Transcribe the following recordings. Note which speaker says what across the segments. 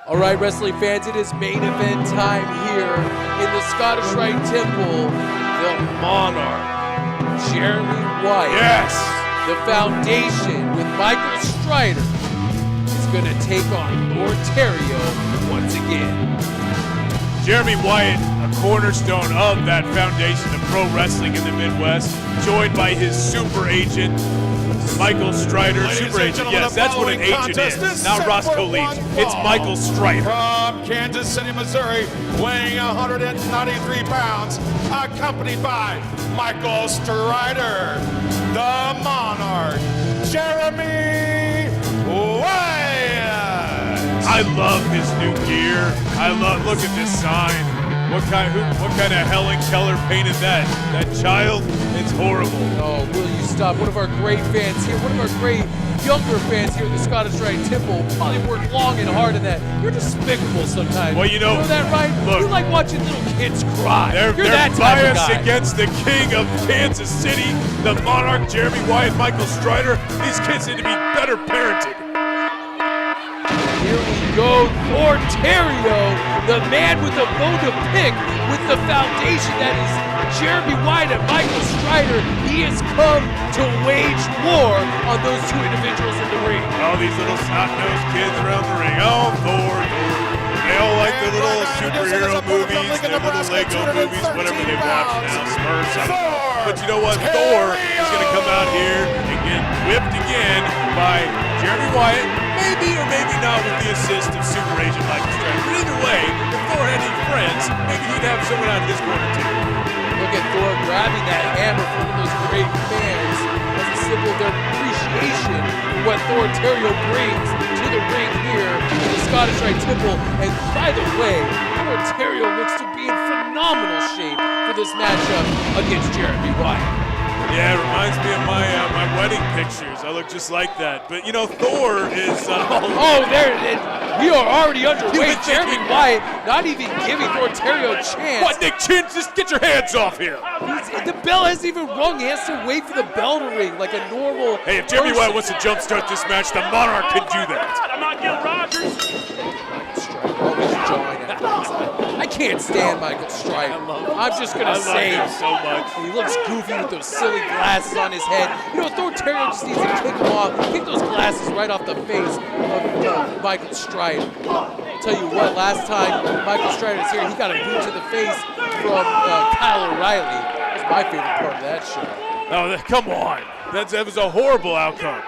Speaker 1: All right, wrestling fans, it is main event time here in the Scottish Rite Temple. The Monarch, Jeremy Wyatt,
Speaker 2: yes,
Speaker 1: the Foundation with Michael Strider is going to take on Thor Theriot once again.
Speaker 2: Jeremy Wyatt, a cornerstone of that foundation of pro wrestling in the Midwest, joined by his super agent, Michael Strider. Super agent, yes, that's what an agent is, not Roscoe Leach. It's Michael Strider.
Speaker 3: From Kansas City, Missouri, weighing 193 pounds, accompanied by Michael Strider, the Monarch, Jeremy Wyatt.
Speaker 2: I love his new gear. Look at this sign. What kind of Helen Keller painted that? That child? It's horrible.
Speaker 1: Oh, will you stop? One of our great fans here, one of our great younger fans here at the Scottish Rite Temple probably worked long and hard on that. You're despicable sometimes.
Speaker 2: Well, you know
Speaker 1: that, right?
Speaker 2: Look,
Speaker 1: you like watching little kids cry.
Speaker 2: They're
Speaker 1: that type of
Speaker 2: biased
Speaker 1: guy.
Speaker 2: against the king of Kansas City, the Monarch, Jeremy Wyatt, Michael Strider. These kids need to be better parented.
Speaker 1: Here we go, Thor Theriot, the man with the bone to pick with the foundation that is Jeremy Wyatt and Michael Strider. He has come to wage war on those two individuals in the ring.
Speaker 2: All these little snot-nosed kids around the ring. Oh, Thor. They all like the little superhero movies, their little Lego movies, whatever they watch now, Smurfs. But you know what? Thor is going to come out here and get whipped again by Jeremy Wyatt. Maybe or maybe not with the assist of super agent Michael Strider. But either way, if Thor had any friends, maybe he'd have someone out of his corner too.
Speaker 1: Look at Thor grabbing that hammer from one of those great fans as a symbol of their appreciation for what Thor Theriot brings to the ring here in the Scottish Rite Temple. And by the way, Thor Theriot looks to be in phenomenal shape for this matchup against Jeremy Wyatt.
Speaker 2: Yeah, it reminds me of my wedding pictures. I look just like that. But you know, Thor is.
Speaker 1: We are already underway. Jeremy Wyatt not even giving Thor Theriot a chance.
Speaker 2: What, Nick Chin? Just get your hands off him.
Speaker 1: The bell hasn't even rung. He has to wait for the bell to ring like a normal.
Speaker 2: Hey, if Jeremy Wyatt wants to jumpstart this match, the Monarch can do that.
Speaker 4: I'm not Gil Rogers.
Speaker 1: Always jawing at I can't stand Michael Strider. I'm just gonna say
Speaker 2: him so much.
Speaker 1: He looks goofy with those silly glasses on his head. You know, Thor Theriot just needs to kick him off, kick those glasses right off the face of Michael Strider. I'll tell you what, last time Michael Strider was here, he got a boot to the face from Kyle O'Reilly. That was my favorite part of that show.
Speaker 2: Oh, come on. That was a horrible outcome.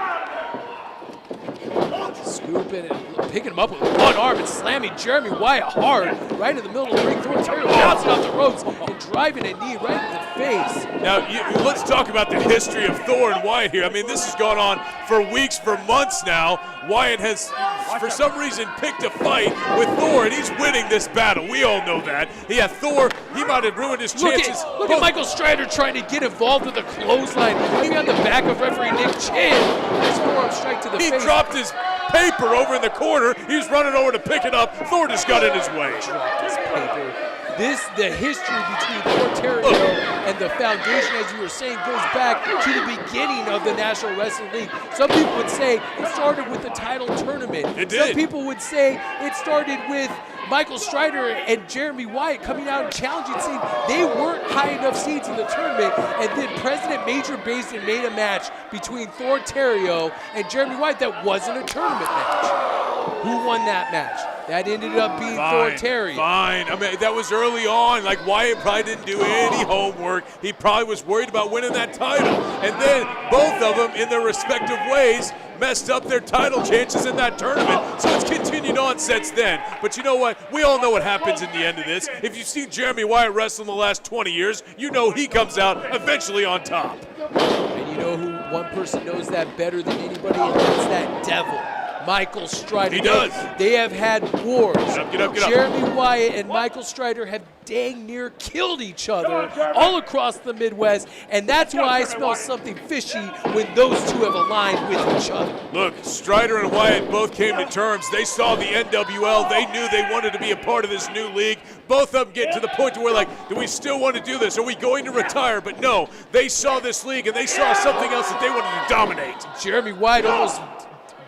Speaker 1: Scooping and picking him up with one arm and slamming Jeremy Wyatt hard right in the middle of the ring. Thor Theriot bouncing off the ropes and driving a knee right in the face.
Speaker 2: Now, let's talk about the history of Thor and Wyatt here. I mean, this has gone on for weeks, for months now. Wyatt has, for some reason, picked a fight with Thor, and he's winning this battle. We all know that. Yeah, Thor, he might have ruined his chances.
Speaker 1: Look at Michael Strider trying to get involved with a clothesline, maybe on the back of referee Nick Chin. Nice forearm strike to the face.
Speaker 2: He dropped his paper over in the corner. He was running over to pick it up. Thor just got in his way.
Speaker 1: Dropped his paper. The history between Thor Theriot and the Foundation, as you were saying, goes back to the beginning of the National Wrestling League. Some people would say it started with the title tournament.
Speaker 2: It did.
Speaker 1: Some people would say it started with Michael Strider and Jeremy Wyatt coming out and challenging, saying they weren't high enough seeds in the tournament, and then President Major Basin made a match between Thor Theriot and Jeremy Wyatt that wasn't a tournament match. Who won that match? That ended up being Thor Theriot.
Speaker 2: Fine. I mean, that was early on. Like, Wyatt probably didn't do any homework. He probably was worried about winning that title. And then both of them, in their respective ways, messed up their title chances in that tournament. So it's continued on since then. But you know what? We all know what happens in the end of this. If you've seen Jeremy Wyatt wrestle in the last 20 years, you know he comes out eventually on top.
Speaker 1: And you know who one person knows that better than anybody, and that's that devil. Michael Strider.
Speaker 2: He does.
Speaker 1: They have had wars.
Speaker 2: Get up.
Speaker 1: Jeremy Wyatt and Michael Strider have dang near killed each other all across the Midwest, and that's why I smell something fishy when those two have aligned with each other.
Speaker 2: Look, Strider and Wyatt both came to terms. They saw the NWL. They knew they wanted to be a part of this new league. Both of them get to the point where, like, do we still want to do this? Are we going to retire? But no, they saw this league, and they saw something else that they wanted to dominate.
Speaker 1: Jeremy Wyatt almost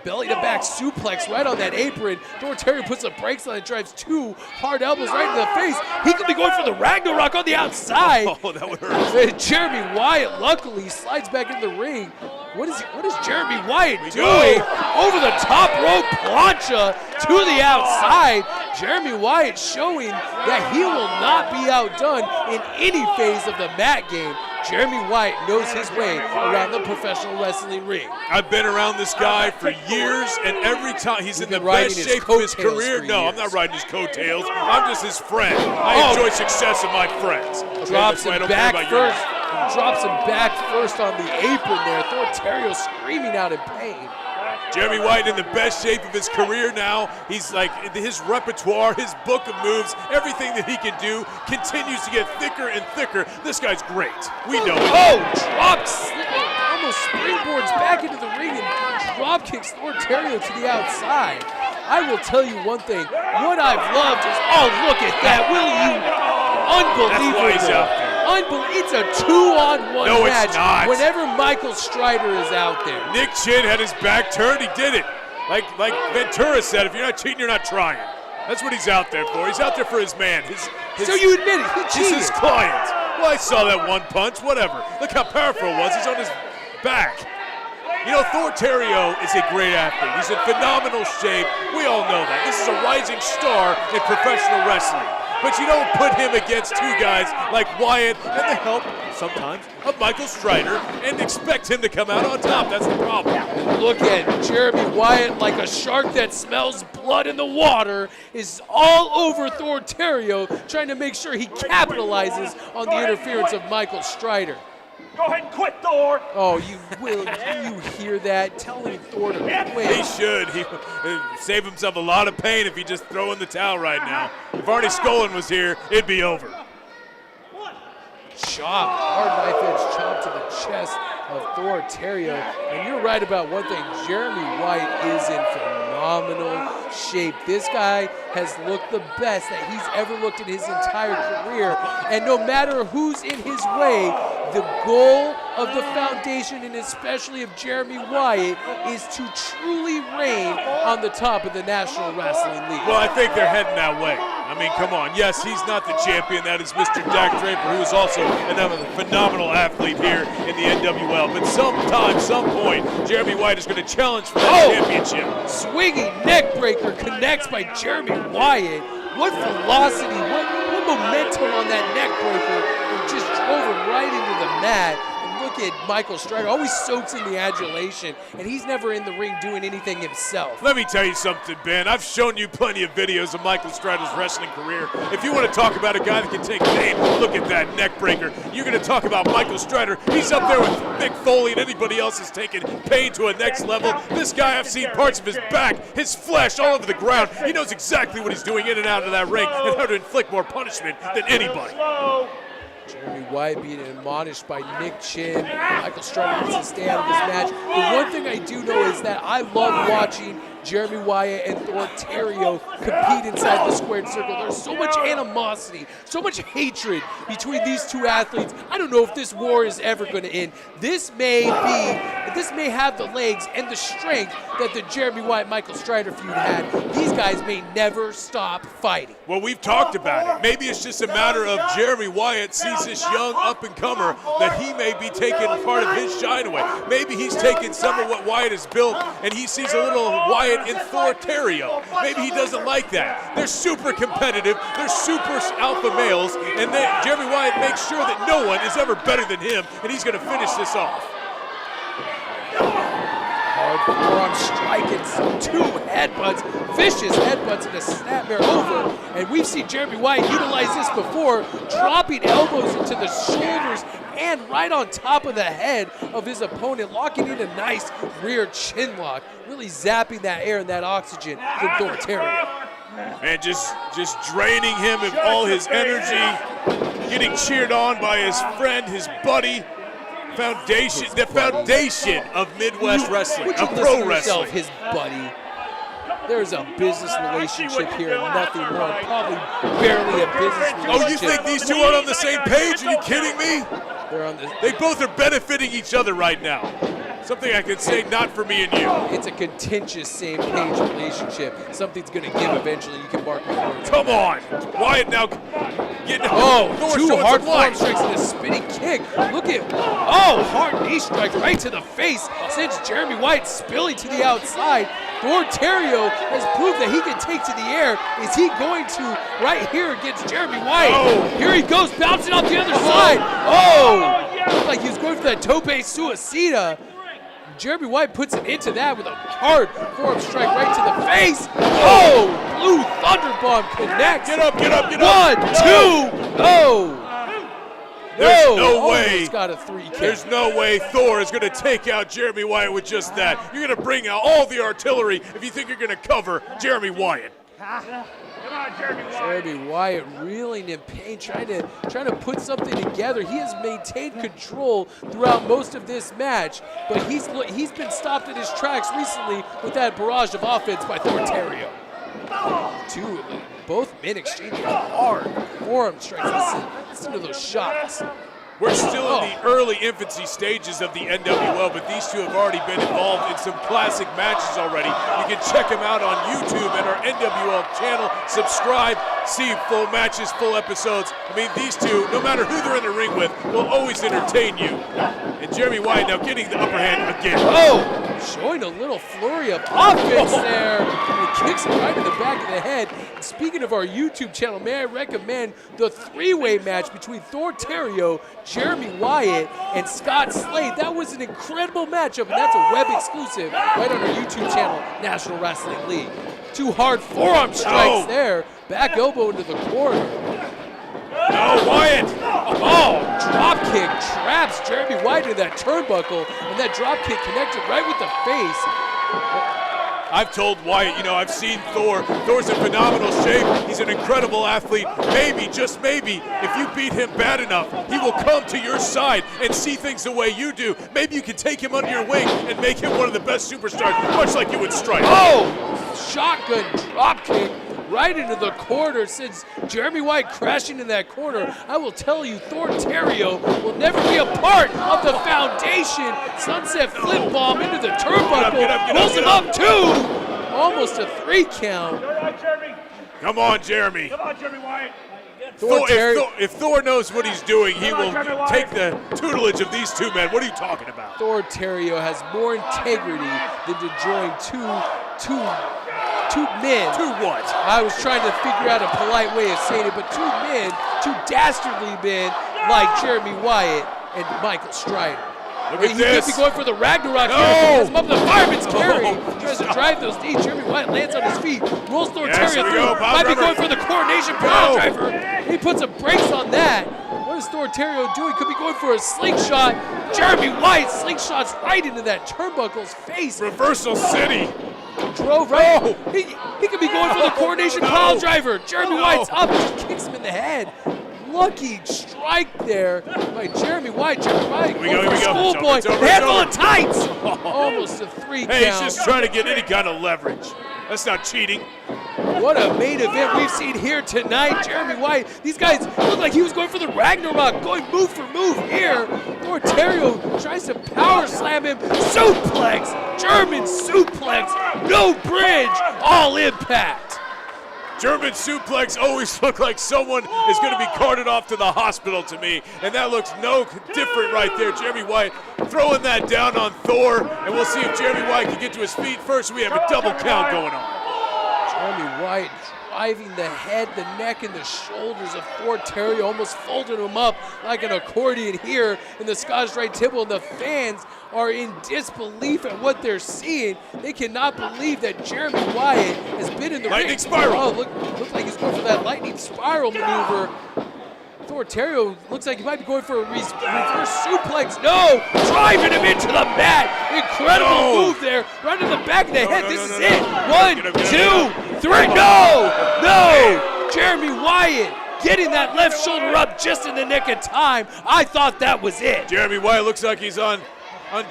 Speaker 1: belly-to-back suplex right on that apron. Thor Theriot puts the brakes on it, drives 2 hard elbows right in the face. He could be going for the Ragnarok on the outside.
Speaker 2: Oh, that would hurt.
Speaker 1: And Jeremy Wyatt, luckily, slides back in the ring. What is Jeremy Wyatt doing? Over the top rope plancha to the outside. Jeremy Wyatt showing that he will not be outdone in any phase of the mat game. Jeremy Wyatt knows his way around the professional wrestling ring.
Speaker 2: I've been around this guy for years, and every time he's in the best shape of his career. No, I'm not riding his coattails. I'm just his friend. I enjoy success of my friends.
Speaker 1: Drops him back first. Drops him back first on the apron there. Thor Theriot screaming out in pain.
Speaker 2: Jeremy Wyatt in the best shape of his career now. He's like, his repertoire, his book of moves, everything that he can do continues to get thicker and thicker. This guy's great. We know it.
Speaker 1: Oh, drops, almost springboards back into the ring and drop kicks Thor Theriot to the outside. I will tell you one thing. What I've loved is, oh, look at that. Will you? Unbelievable.
Speaker 2: That's why he's out there.
Speaker 1: It's a 2-on-1
Speaker 2: no,
Speaker 1: match.
Speaker 2: It's not.
Speaker 1: Whenever Michael Strider is out there.
Speaker 2: Nick Chin had his back turned. He did it. Like Ventura said, if you're not cheating, you're not trying. That's what he's out there for. He's out there for his man.
Speaker 1: So you admit it, he cheated.
Speaker 2: He's his client. Well, I saw that one punch, whatever. Look how powerful it was. He's on his back. You know, Thor Theriot is a great athlete. He's in phenomenal shape. We all know that. This is a rising star in professional wrestling. But you don't put him against 2 guys like Wyatt and the help, sometimes, of Michael Strider and expect him to come out on top. That's the problem.
Speaker 1: Look at Jeremy Wyatt like a shark that smells blood in the water, is all over Thor Theriot, trying to make sure he capitalizes on the interference of Michael Strider.
Speaker 4: Go ahead and quit, Thor.
Speaker 1: Oh, you hear that? Telling Thor to quit.
Speaker 2: He should. He save himself a lot of pain if he just throw in the towel right now. If Arnie Skolin was here, it'd be over.
Speaker 1: Chop, hard knife edge chop to the chest of Thor Theriot. And you're right about one thing. Jeremy Wyatt is in phenomenal shape. This guy has looked the best that he's ever looked in his entire career. And no matter who's in his way, the goal of the foundation, and especially of Jeremy Wyatt, is to truly reign on the top of the National Wrestling League.
Speaker 2: Well, I think they're heading that way. I mean, come on. Yes, he's not the champion. That is Mr. Dak Draper, who is also another phenomenal athlete here in the NWL. But sometime, some point, Jeremy Wyatt is going to challenge for that championship.
Speaker 1: Swinging neck breaker connects by Jeremy Wyatt. What velocity, what momentum on that neck breaker. It just drove him right into the mat. Look at Michael Strider, always soaks in the adulation, and he's never in the ring doing anything himself.
Speaker 2: Let me tell you something, Ben. I've shown you plenty of videos of Michael Strider's wrestling career. If you want to talk about a guy that can take pain, look at that neck breaker. You're going to talk about Michael Strider. He's up there with Mick Foley and anybody else is taking pain to a next level. This guy, I've seen parts of his back, his flesh all over the ground. He knows exactly what he's doing in and out of that ring and how to inflict more punishment than anybody.
Speaker 1: Jeremy Wyatt being admonished by Nick Chin. Michael Strider needs to stay out of this match. The one thing I do know is that I love watching Jeremy Wyatt and Thor Theriot compete inside the squared circle. There's so much animosity, so much hatred between these 2 athletes. I don't know if this war is ever going to end. This may have the legs and the strength that the Jeremy Wyatt-Michael Strider feud had. These guys may never stop fighting.
Speaker 2: Well, we've talked about it. Maybe it's just a matter of Jeremy Wyatt sees this young up-and-comer that he may be taking part of his shine away. Maybe he's taking some of what Wyatt has built and he sees a little Wyatt in Thor Theriot. Maybe he doesn't like that. They're super competitive. They're super alpha males, and Jeremy Wyatt makes sure that no one is ever better than him, and he's going to finish this off.
Speaker 1: Hard forearm striking, some 2 headbutts, vicious headbutts, and a snapmare over. And we've seen Jeremy Wyatt utilize this before, dropping elbows into the shoulders and right on top of the head of his opponent, locking in a nice rear chin lock, really zapping that air and that oxygen from Thor Theriot.
Speaker 2: And just draining him of all his energy, getting cheered on by his friend, his buddy. The foundation of Midwest wrestling, of pro wrestling.
Speaker 1: His buddy. There's a business relationship here, nothing more. Probably barely a business relationship.
Speaker 2: Oh, you think these 2 aren't on the same page? Are you kidding me?
Speaker 1: They're on the.
Speaker 2: They both are benefiting each other right now. Something I could say, not for me and you.
Speaker 1: It's a contentious same-page relationship. Something's going to give eventually. You can mark my words.
Speaker 2: Come on. Wyatt now getting Thor
Speaker 1: two
Speaker 2: showing
Speaker 1: hard
Speaker 2: some life.
Speaker 1: forearm strikes and a spinning kick. Look at, hard knee strike right to the face. Sends Jeremy Wyatt spilling to the outside. Thor Theriot has proved that he can take to the air. Is he going to right here against Jeremy Wyatt?
Speaker 2: Oh.
Speaker 1: Here he goes, bouncing off the other side. Looked like he was going for that tope suicida. Jeremy Wyatt puts it into that with a hard forearm strike right to the face. Blue Thunderbomb connects.
Speaker 2: Get up.
Speaker 1: 1, 2,
Speaker 2: There's no way.
Speaker 1: Almost got a 3 count.
Speaker 2: There's no way Thor is going to take out Jeremy Wyatt with just that. You're going to bring out all the artillery if you think you're going to cover Jeremy Wyatt.
Speaker 4: Come on, Jeremy Wyatt.
Speaker 1: Jeremy Wyatt reeling in pain, trying to put something together. He has maintained control throughout most of this match, but he's been stopped in his tracks recently with that barrage of offense by Thor Theriot. Both men exchanging hard forearm strikes. Listen to those shots.
Speaker 2: We're still in the early infancy stages of the NWL, but these two have already been involved in some classic matches already. You can check them out on YouTube and our NWL channel. Subscribe, see full matches, full episodes. I mean, these two, no matter who they're in the ring with, will always entertain you. And Jeremy Wyatt now getting the upper hand again.
Speaker 1: Showing a little flurry of offense there. He kicks him right in the back of the head. And speaking of our YouTube channel, may I recommend the 3-way match between Thor Theriot, Jeremy Wyatt, and Scott Slade. That was an incredible matchup, and that's a web exclusive right on our YouTube channel, National Wrestling League. 2 hard forearm strikes there. Back elbow into the corner.
Speaker 2: Wyatt!
Speaker 1: Drop kick traps Jeremy Wyatt in that turnbuckle, and that drop kick connected right with the face.
Speaker 2: I've told Wyatt, I've seen Thor. Thor's in phenomenal shape. He's an incredible athlete. Maybe, just maybe, if you beat him bad enough, he will come to your side and see things the way you do. Maybe you can take him under your wing and make him one of the best superstars, much like you would Strike.
Speaker 1: Shotgun drop kick right into the corner. Sends Jeremy Wyatt crashing in that corner. I will tell you, Thor Theriot will never be a part of the foundation. Sunset flip bomb into the turnbuckle. Pulls him up 2. Almost a 3 count.
Speaker 2: Come on, Jeremy.
Speaker 4: Come on, Jeremy Wyatt.
Speaker 2: If Thor knows what he's doing, he will take the tutelage of these two men. What are you talking about?
Speaker 1: Thor Theriot has more integrity than to join two men.
Speaker 2: Two what?
Speaker 1: I was trying to figure out a polite way of saying it, but 2 men, 2 dastardly men like Jeremy Wyatt and Michael Strider.
Speaker 2: Look at this.
Speaker 1: He could be going for the Ragnarok here. He up the fireman's carry. Tries to drive those knees. Jeremy Wyatt lands on his feet. Rolls Thor Theriot through. Might be going for the coronation pile driver. He puts some brakes on that. What is Thor Theriot doing? Could be going for a slingshot. Jeremy Wyatt slingshots right into that turnbuckle's face.
Speaker 2: Reversal City.
Speaker 1: Drove right. He could be going for the coronation pile driver. Jeremy Wyatt's up. Just kicks him in the head. Lucky strike there by Jeremy Wyatt. Jeremy Wyatt
Speaker 2: Here we go.
Speaker 1: Schoolboy.
Speaker 2: It's over.
Speaker 1: Handful of tights. Almost a 3 count.
Speaker 2: Hey, he's just trying to get any kind of leverage. That's not cheating.
Speaker 1: What a main event we've seen here tonight. Jeremy Wyatt, these guys look like he was going for the Ragnarok, going move for move here. Thor Theriot tries to power slam him. Suplex, German suplex, no bridge, all impact.
Speaker 2: German suplex always look like someone is going to be carted off to the hospital to me, and that looks no different right there. Jeremy Wyatt throwing that down on Thor, and we'll see if Jeremy Wyatt can get to his feet. First, we have a double count going on.
Speaker 1: Jeremy Wyatt driving the head, the neck, and the shoulders of Thor Theriot, almost folding him up like an accordion here in the Scottish Rite table, and the fans are in disbelief at what they're seeing. They cannot believe that Jeremy Wyatt has been in the
Speaker 2: lightning
Speaker 1: ring.
Speaker 2: Spiral.
Speaker 1: Looks like he's going for that lightning spiral maneuver. Thor Theriot looks like he might be going for a reverse suplex. No! Driving him into the mat. Incredible move there. Right in the back of the head. This is it. 1, 2, 3. No! Jeremy Wyatt getting that left shoulder up just in the nick of time. I thought that was it.
Speaker 2: Jeremy Wyatt looks like he's on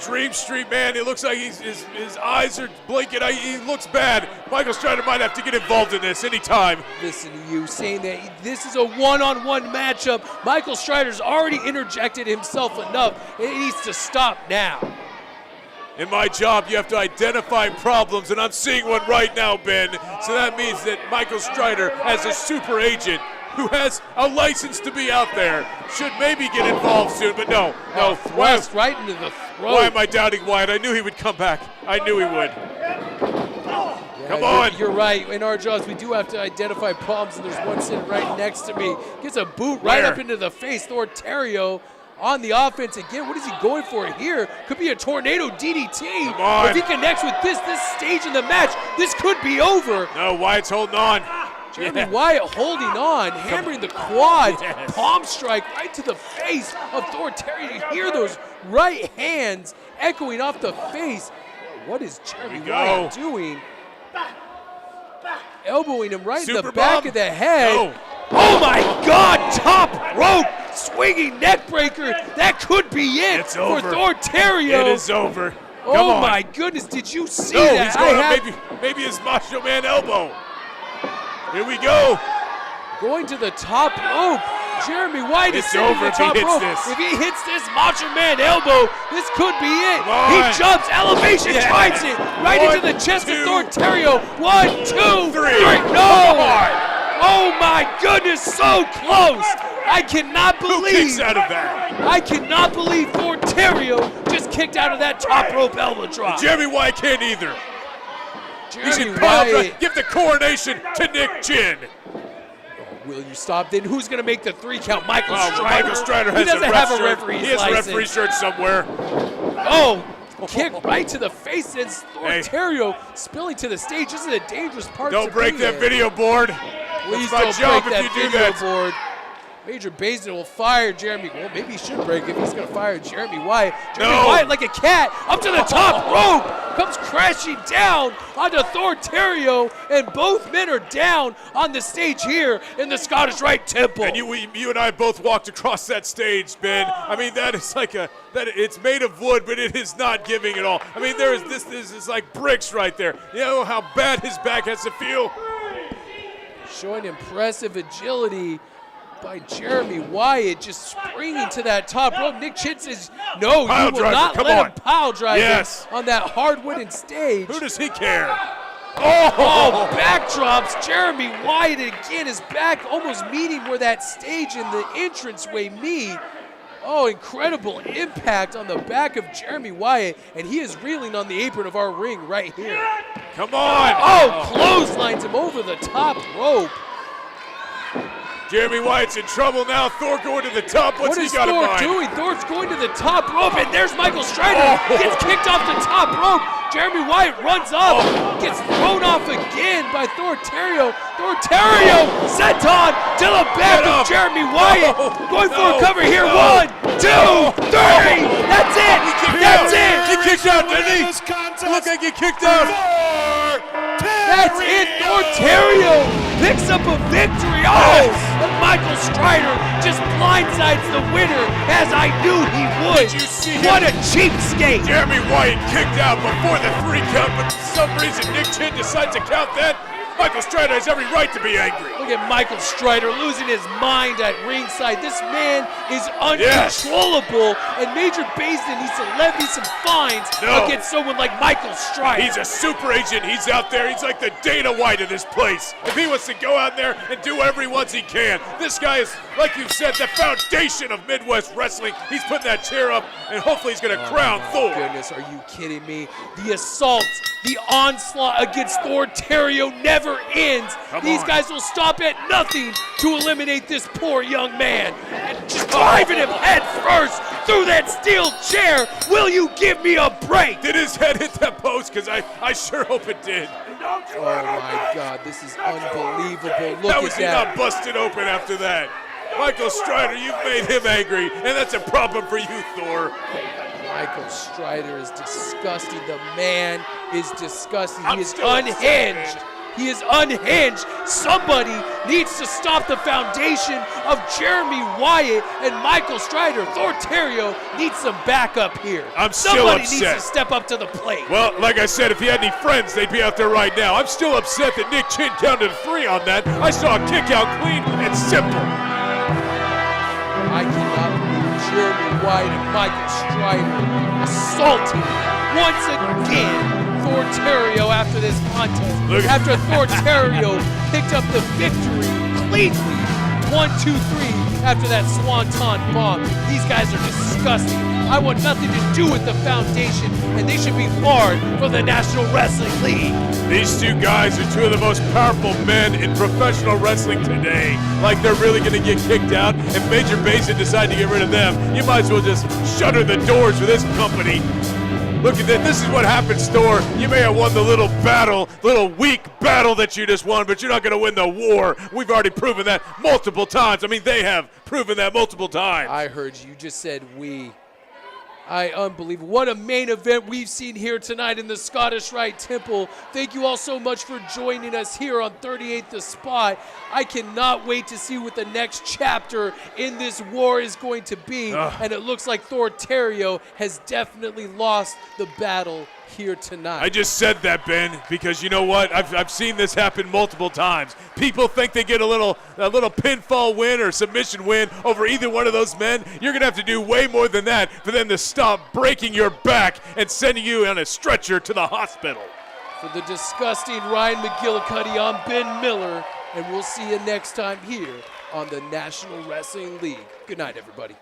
Speaker 2: Dream Street, man. It looks like his eyes are blinking. He looks bad. Michael Strider might have to get involved in this anytime.
Speaker 1: Listen to you saying that this is a one-on-one matchup. Michael Strider's already interjected himself enough. It needs to stop now.
Speaker 2: In my job, you have to identify problems, and I'm seeing one right now, Ben. So that means that Michael Strider, as a super agent who has a license to be out there, should maybe get involved soon, but no.
Speaker 1: Thrust right into the throat.
Speaker 2: Why am I doubting Wyatt? I knew he would come back. I knew he would. Come on.
Speaker 1: You're right. In our jobs, we do have to identify problems, and there's one sitting right next to me. Gets a boot right up into the face. Thor Theriot on the offense again. What is he going for here? Could be a tornado DDT.
Speaker 2: Come on.
Speaker 1: If he connects with this stage in the match, this could be over.
Speaker 2: No, Wyatt's holding on.
Speaker 1: Jeremy Wyatt holding on, hammering the quad, palm strike right to the face of Thor Theriot. You hear those right hands echoing off the face. What is Jeremy Wyatt doing? Elbowing him right in the back of the head.
Speaker 2: No.
Speaker 1: Oh my God, top rope, swinging neck breaker. That could be it
Speaker 2: It's
Speaker 1: for
Speaker 2: over.
Speaker 1: Thor Theriot.
Speaker 2: It is over.
Speaker 1: Oh
Speaker 2: Come on.
Speaker 1: my goodness, did you see
Speaker 2: No,
Speaker 1: that?
Speaker 2: he's going up maybe his Macho Man elbow. Here we go.
Speaker 1: Going to the top rope. Jeremy Wyatt is
Speaker 2: It's
Speaker 1: sitting
Speaker 2: over
Speaker 1: to the
Speaker 2: if he
Speaker 1: top
Speaker 2: hits
Speaker 1: rope.
Speaker 2: this.
Speaker 1: If he hits this Macho Man elbow, this could be it.
Speaker 2: Come on.
Speaker 1: He jumps, elevation, drives it right into the chest of Thor Theriot. 1, 2, 3. No! Oh my goodness, so close. I cannot
Speaker 2: Who
Speaker 1: believe.
Speaker 2: kicks out of that?
Speaker 1: I cannot believe Thor Theriot just kicked out of that top rope elbow drop.
Speaker 2: Jeremy Wyatt can't either. He
Speaker 1: Jeremy
Speaker 2: should pile
Speaker 1: Wyatt.
Speaker 2: give the coronation to Nick Chin.
Speaker 1: Will you stop? Then who's going to make the 3 count? Michael
Speaker 2: Well,
Speaker 1: Strider.
Speaker 2: Michael Strider
Speaker 1: He
Speaker 2: has
Speaker 1: doesn't
Speaker 2: a ref
Speaker 1: have a
Speaker 2: shirt.
Speaker 1: referee's
Speaker 2: He has a
Speaker 1: license.
Speaker 2: referee shirt somewhere.
Speaker 1: Oh, kick right to the face. And Thor
Speaker 2: Hey.
Speaker 1: Theriot spilling to the stage. This is a dangerous part
Speaker 2: Don't
Speaker 1: to
Speaker 2: break
Speaker 1: be
Speaker 2: that
Speaker 1: in.
Speaker 2: video board.
Speaker 1: Please
Speaker 2: It's my
Speaker 1: don't
Speaker 2: job
Speaker 1: break
Speaker 2: if
Speaker 1: that
Speaker 2: you do
Speaker 1: video
Speaker 2: that.
Speaker 1: board. Major Basin will fire Jeremy. Well, maybe he should break if he's going to fire Jeremy Wyatt. Jeremy
Speaker 2: No.
Speaker 1: Wyatt, like a cat, up to the top rope, comes crashing down onto Thor Theriot, and both men are down on the stage here in the Scottish Rite Temple.
Speaker 2: And you and I both walked across that stage, Ben. I mean, that is like it's made of wood, but it is not giving at all. I mean, this is like bricks right there. You know how bad his back has to feel?
Speaker 1: Showing impressive agility by Jeremy Wyatt, just springing to that top rope. Nick Chin says, no,
Speaker 2: Pile
Speaker 1: you will
Speaker 2: driver,
Speaker 1: not
Speaker 2: come
Speaker 1: let
Speaker 2: on.
Speaker 1: him pile drive
Speaker 2: Yes.
Speaker 1: on that hard wooden stage.
Speaker 2: Who does he care?
Speaker 1: Oh, backdrops. Jeremy Wyatt again, his back almost meeting where that stage and the entranceway meet. Oh, incredible impact on the back of Jeremy Wyatt, and he is reeling on the apron of our ring right here.
Speaker 2: Come on.
Speaker 1: Oh, clotheslines him over the top rope.
Speaker 2: Jeremy Wyatt's in trouble now. Thor going to the top. What's
Speaker 1: What
Speaker 2: he
Speaker 1: is
Speaker 2: got in
Speaker 1: Thor
Speaker 2: mind?
Speaker 1: doing? Thor's going to the top rope, and there's Michael Strider. Gets kicked off the top rope. Jeremy Wyatt runs up, gets thrown off again by Thor Theriot. Thor Theriot sent on to the back of Jeremy Wyatt. Going for a cover here. 1, 2, 3. That's it. That's it.
Speaker 2: He kicked out, didn't he? Look like he kicked out.
Speaker 1: That's it. Thor Theriot picks up a victory. Oh, and Michael Strider just blindsides the winner, as I knew he would.
Speaker 2: Did you see
Speaker 1: What
Speaker 2: him?
Speaker 1: a cheapskate.
Speaker 2: Jeremy Wyatt kicked out before the 3 count, but for some reason Nick Chin decides to count that. Michael Strider has every right to be angry.
Speaker 1: Look at Michael Strider losing his mind at ringside. This man is uncontrollable, and Major Basin needs to levy some fines against someone like Michael Strider.
Speaker 2: He's a super agent. He's out there. He's like the Dana White of this place. If he wants to go out there and do whatever he wants, he can. This guy is, like you said, the foundation of Midwest wrestling. He's putting that chair up, and hopefully he's going to crown Thor.
Speaker 1: Goodness, are you kidding me? The assault, the onslaught against Thor Theriot never ends. These guys will stop at nothing to eliminate this poor young man. And just driving him head first through that steel chair. Will you give me a break?
Speaker 2: Did his head hit that post? Because I sure hope it did.
Speaker 1: Oh my God, this is unbelievable. Look
Speaker 2: How
Speaker 1: at
Speaker 2: was he
Speaker 1: that.
Speaker 2: not busted open after that? Michael Strider, you've made him angry, and that's a problem for you, Thor.
Speaker 1: Michael Strider is disgusting. The man is disgusting.
Speaker 2: I'm
Speaker 1: He is
Speaker 2: still upset,
Speaker 1: unhinged. He is unhinged. Somebody needs to stop the foundation of Jeremy Wyatt and Michael Strider. Thor Theriot needs some backup here.
Speaker 2: I'm still
Speaker 1: Somebody
Speaker 2: upset.
Speaker 1: needs to step up to the plate.
Speaker 2: Well, like I said, if he had any friends, they'd be out there right now. I'm still upset that Nick Chin counted 3 on that. I saw a kick out clean and simple.
Speaker 1: I cannot believe Jeremy Wyatt and Michael Strider assaulting once again, Thor Theriot after this contest.
Speaker 2: Look.
Speaker 1: After Thor Theriot picked up the victory cleanly. 1, 2, 3 after that swanton bomb. These guys are disgusting. I want nothing to do with the foundation, and they should be barred from the National Wrestling League.
Speaker 2: These two guys are two of the most powerful men in professional wrestling today. Like they're really going to get kicked out, and Major Basin decide to get rid of them. You might as well just shutter the doors for this company. Look at that. This is what happens, Thor. You may have won the little battle, little weak battle that you just won, but you're not going to win the war. We've already proven that multiple times. I mean, they have proven that multiple times.
Speaker 1: I heard you just said we. Unbelievable. What a main event we've seen here tonight in the Scottish Rite Temple. Thank you all so much for joining us here on 38th The Spot. I cannot wait to see what the next chapter in this war is going to be. And it looks like Thor Theriot has definitely lost the battle here tonight.
Speaker 2: I just said that, Ben, because you know what? I've seen this happen multiple times. People think they get a little pinfall win or submission win over either one of those men. You're going to have to do way more than that for them to stop breaking your back and sending you on a stretcher to the hospital.
Speaker 1: For the disgusting Ryan McGillicuddy, I'm Ben Miller, and we'll see you next time here on the National Wrestling League. Good night, everybody.